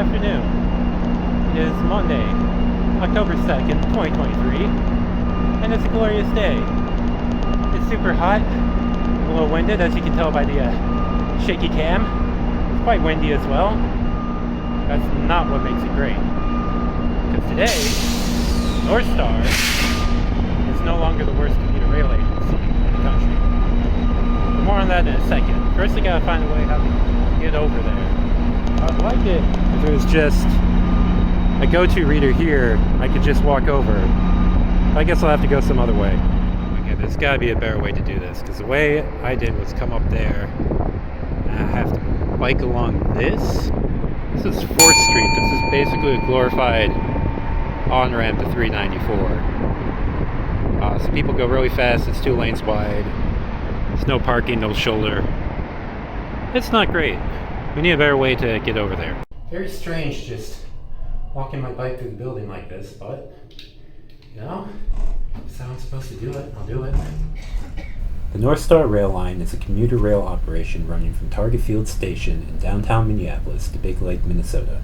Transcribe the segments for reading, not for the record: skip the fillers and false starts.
afternoon. It is Monday, October 2nd, 2023, and it's a glorious day. It's super hot, a little winded as you can tell by the shaky cam. It's quite windy as well. That's not what makes it great. Because today, Northstar is no longer the worst commuter rail agency in the country. But more on that in a second. First I gotta find a way how to get over there. I'd like it if there was just a go-to reader here I could just walk over. I guess I'll have to go some other way. Okay, there's gotta be a better way to do this, because the way I did was come up there and I have to bike along this. This is 4th Street. This is basically a glorified on-ramp to 394. So people go really fast. It's 2 lanes wide. There's no parking, no shoulder. It's not great. We need a better way to get over there. Very strange just walking my bike through the building like this, but, you know, if I'm supposed to do it, I'll do it. The Northstar Rail Line is a commuter rail operation running from Target Field Station in downtown Minneapolis to Big Lake, Minnesota.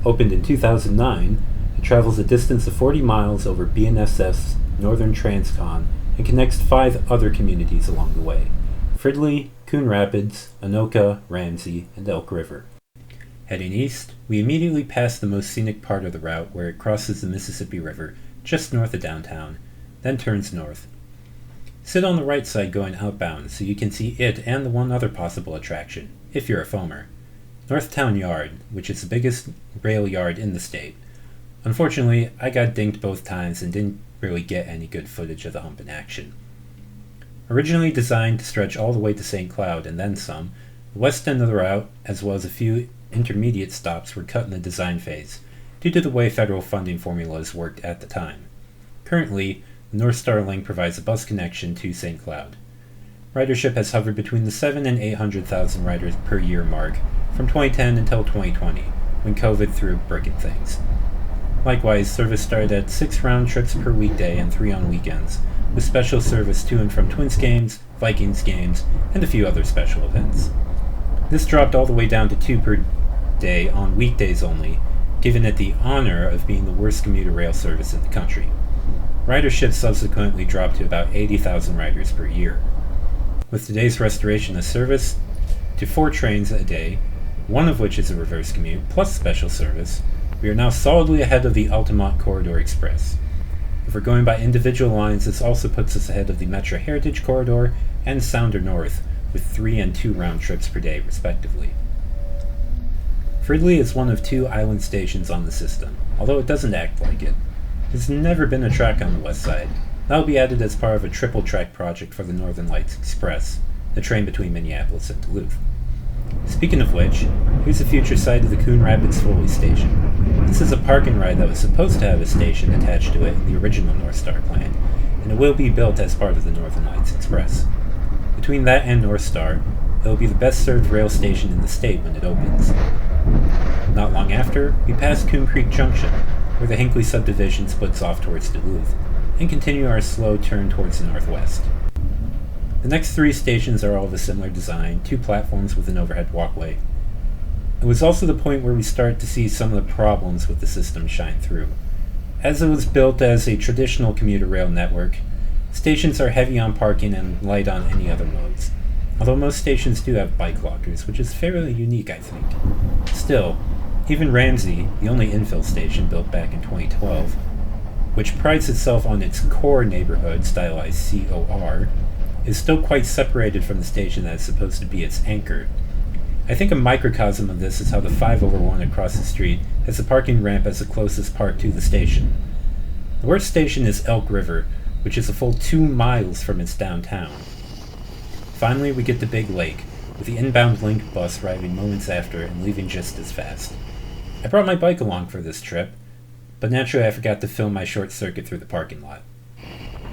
Opened in 2009, it travels a distance of 40 miles over BNSF's Northern Transcon and connects 5 other communities along the way: Fridley, Coon Rapids, Anoka, Ramsey, and Elk River. Heading east, we immediately pass the most scenic part of the route where it crosses the Mississippi River just north of downtown, then turns north. Sit on the right side going outbound so you can see it and the one other possible attraction, if you're a foamer: Northtown Yard, which is the biggest rail yard in the state. Unfortunately, I got dinged both times and didn't really get any good footage of the hump in action. Originally designed to stretch all the way to St. Cloud and then some, the west end of the route, as well as a few intermediate stops, were cut in the design phase, due to the way federal funding formulas worked at the time. Currently, the Northstar Link provides a bus connection to St. Cloud. Ridership has hovered between the 700,000 and 800,000 riders per year mark from 2010 until 2020, when COVID threw a brick at things. Likewise, service started at 6 round trips per weekday and 3 on weekends, with special service to and from Twins games, Vikings games, and a few other special events. This dropped all the way down to 2 per day on weekdays only, giving it the honor of being the worst commuter rail service in the country. Ridership subsequently dropped to about 80,000 riders per year. With today's restoration of service to 4 trains a day, one of which is a reverse commute, plus special service, we are now solidly ahead of the Altamont Corridor Express. If we're going by individual lines, this also puts us ahead of the Metro Heritage Corridor and Sounder North, with 3 and 2 round trips per day, respectively. Fridley is one of 2 island stations on the system, although it doesn't act like it. There's never been a track on the west side. That will be added as part of a triple track project for the Northern Lights Express, the train between Minneapolis and Duluth. Speaking of which, here's the future site of the Coon Rapids Foley Station. This is a park and ride that was supposed to have a station attached to it in the original Northstar plan, and it will be built as part of the Northern Lights Express. Between that and Northstar, it will be the best served rail station in the state when it opens. Not long after, we pass Coon Creek Junction, where the Hinckley subdivision splits off towards Duluth, and continue our slow turn towards the northwest. The next 3 stations are all of a similar design, 2 platforms with an overhead walkway. It was also the point where we start to see some of the problems with the system shine through. As it was built as a traditional commuter rail network, stations are heavy on parking and light on any other modes, although most stations do have bike lockers, which is fairly unique, I think. Still, even Ramsey, the only infill station built back in 2012, which prides itself on its core neighborhood, stylized COR, is still quite separated from the station that is supposed to be its anchor. I think a microcosm of this is how the 5/1 across the street has a parking ramp as the closest part to the station. The worst station is Elk River, which is a full 2 miles from its downtown. Finally, we get to Big Lake, with the inbound Link bus arriving moments after and leaving just as fast. I brought my bike along for this trip, but naturally I forgot to film my short circuit through the parking lot.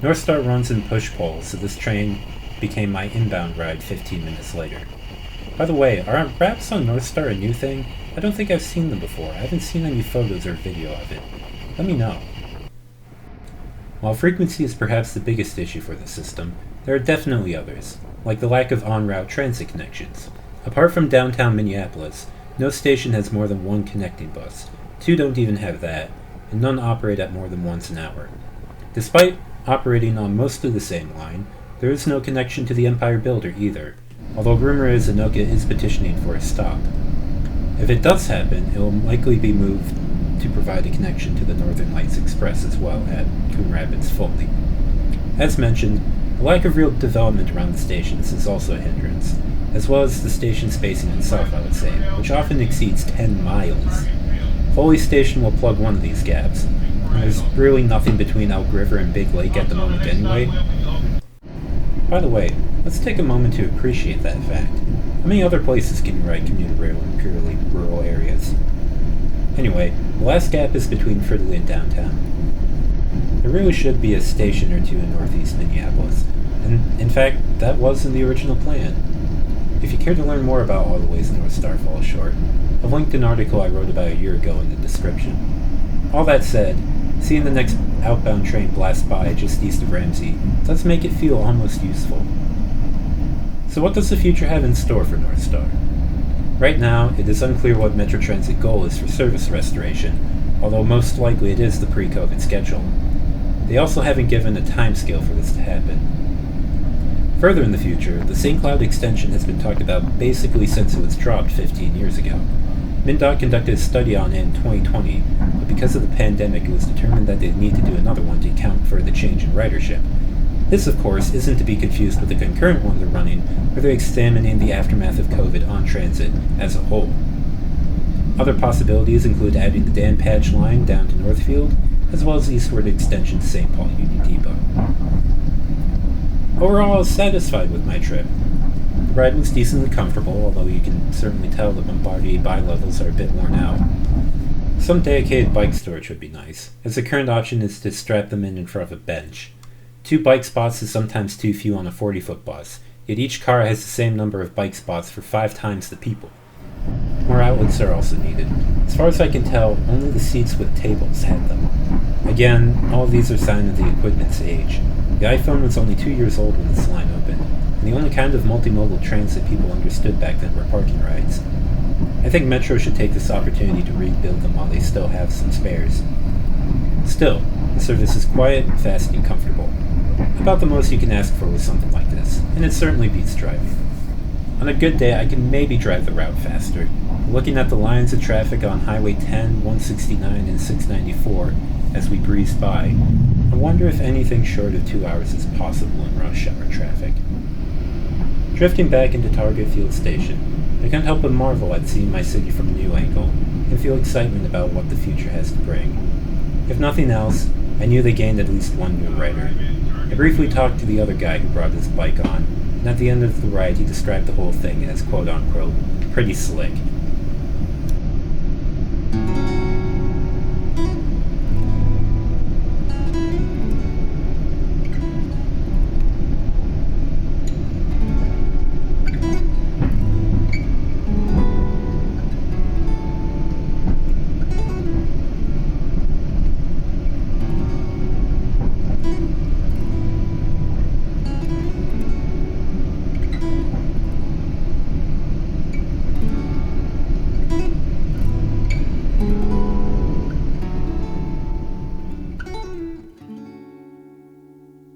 Northstar runs in push-pull, so this train became my inbound ride 15 minutes later. By the way, are wraps on Northstar a new thing? I don't think I've seen them before. I haven't seen any photos or video of it. Let me know. While frequency is perhaps the biggest issue for the system, there are definitely others, like the lack of en route transit connections. Apart from downtown Minneapolis, No station has more than one connecting bus. 2 don't even have that, and none operate at more than once an hour. Despite operating on mostly the same line, there is no connection to the Empire Builder either, although rumor is Anoka is petitioning for a stop. If it does happen, it will likely be moved to provide a connection to the Northern Lights Express as well at Coon Rapids Foley. As mentioned, the lack of real development around the stations is also a hindrance, as well as the station spacing itself, I would say, which often exceeds 10 miles. Foley Station will plug one of these gaps, and there's really nothing between Elk River and Big Lake at the moment anyway. By the way, let's take a moment to appreciate that fact. How many other places can you ride commuter rail in purely rural areas? Anyway, the last gap is between Fridley and downtown. There really should be a station or two in northeast Minneapolis, and in fact, that was in the original plan. If you care to learn more about all the ways Northstar falls short, I've linked an article I wrote about a year ago in the description. All that said, seeing the next outbound train blast by just east of Ramsey does make it feel almost useful. So what does the future have in store for Northstar? Right now, it is unclear what Metro Transit goal is for service restoration, although most likely it is the pre-COVID schedule. They also haven't given a timescale for this to happen. Further in the future, the St. Cloud extension has been talked about basically since it was dropped 15 years ago. MnDOT conducted a study on it in 2020, but because of the pandemic it was determined that they'd need to do another one to account for the change in ridership. This, of course, isn't to be confused with the concurrent one they're running, where they're examining the aftermath of COVID on transit as a whole. Other possibilities include adding the Dan Patch line down to Northfield, as well as the eastward extension to St. Paul Union Depot. Overall, I was satisfied with my trip. The ride was decently comfortable, although you can certainly tell the Bombardier bi-levels are a bit worn out. Some dedicated bike storage would be nice, as the current option is to strap them in front of a bench. 2 bike spots is sometimes too few on a 40-foot bus, yet each car has the same number of bike spots for 5 times the people. More outlets are also needed. As far as I can tell, only the seats with tables had them. Again, all of these are sign of the equipment's age. The iPhone was only 2 years old when this line opened, and the only kind of multimodal transit people understood back then were parking rides. I think Metro should take this opportunity to rebuild them while they still have some spares. Still, the service is quiet, fast, and comfortable. About the most you can ask for with something like this, and it certainly beats driving. On a good day, I can maybe drive the route faster. Looking at the lines of traffic on Highway 10, 169, and 694 as we breeze by, I wonder if anything short of 2 hours is possible in rush hour traffic. Drifting back into Target Field Station, I can't help but marvel at seeing my city from a new angle, and feel excitement about what the future has to bring. If nothing else, I knew they gained at least one new rider. I briefly talked to the other guy who brought his bike on, and at the end of the ride he described the whole thing as quote-unquote pretty slick.